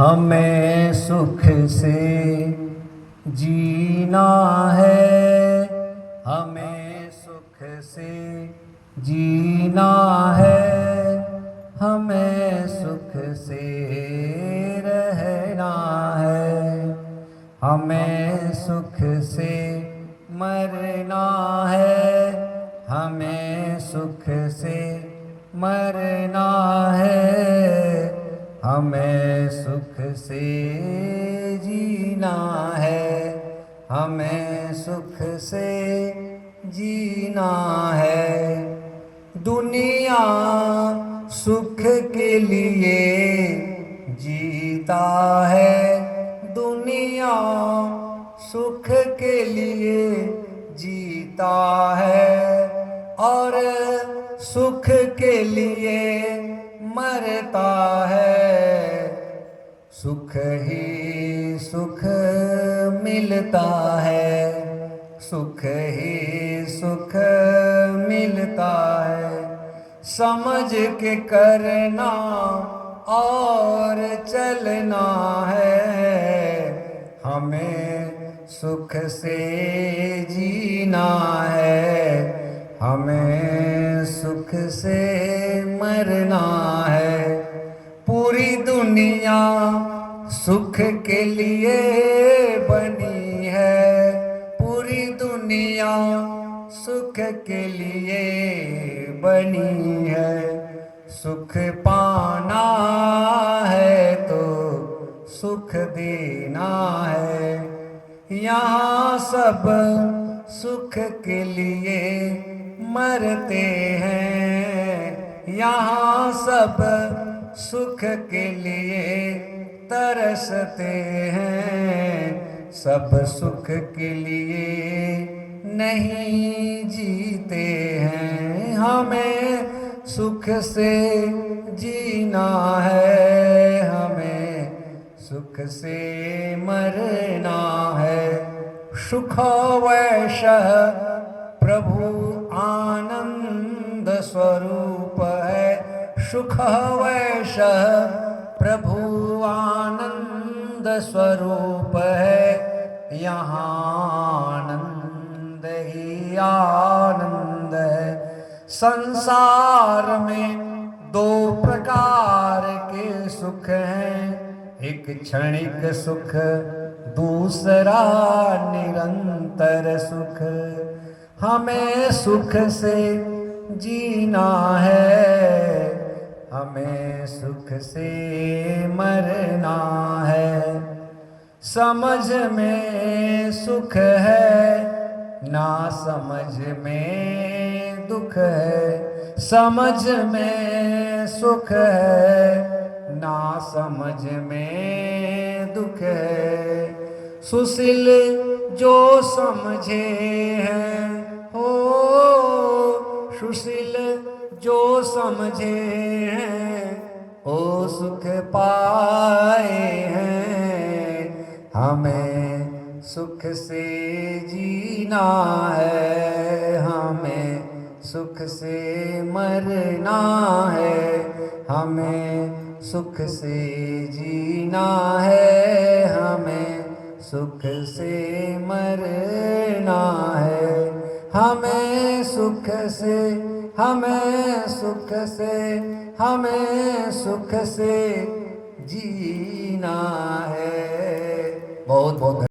हमें सुख से जीना है, हमें सुख से जीना है, हमें सुख से रहना है, हमें सुख से मरना है, हमें सुख से मरना है, हमें सुख से जीना है, हमें सुख से जीना है। दुनिया सुख के लिए जीता है, दुनिया सुख के लिए जीता है, और सुख के लिए मरता है। सुख ही सुख मिलता है, सुख ही सुख मिलता है। समझ के करना और चलना है, हमें सुख से जीना है, हमें सुख से मरना है। पूरी दुनिया सुख के लिए बनी है, पूरी दुनिया सुख के लिए बनी है। सुख पाना है तो सुख देना है, यहाँ सब सुख के लिए मरते हैं, यहाँ सब सुख के लिए तरसते हैं। सब सुख के लिए नहीं जीते हैं, हमें सुख से जीना है, हमें सुख से मरना है। सुख वैशः प्रभु आनंद स्वरूप है, सुख वैशः प्रभु आनंद स्वरूप है। यहाँ आनंद ही आनंद है। संसार में दो प्रकार के सुख हैं, एक क्षणिक सुख, दूसरा निरंतर सुख। हमें सुख से जीना है, हमें सुख से मरना है। समझ में सुख है, ना समझ में दुख है, समझ में सुख है, ना समझ में दुख है। सुशील जो समझे हैं, हो सुशील जो समझे हैं, ओ सुख पाए हैं। हमें सुख से जीना है, हमें सुख से मरना है, हमें सुख से जीना है, हमें सुख से मरना है। हमें सुख से, हमें सुख से, हमें सुख से जीना है। बहुत बहुत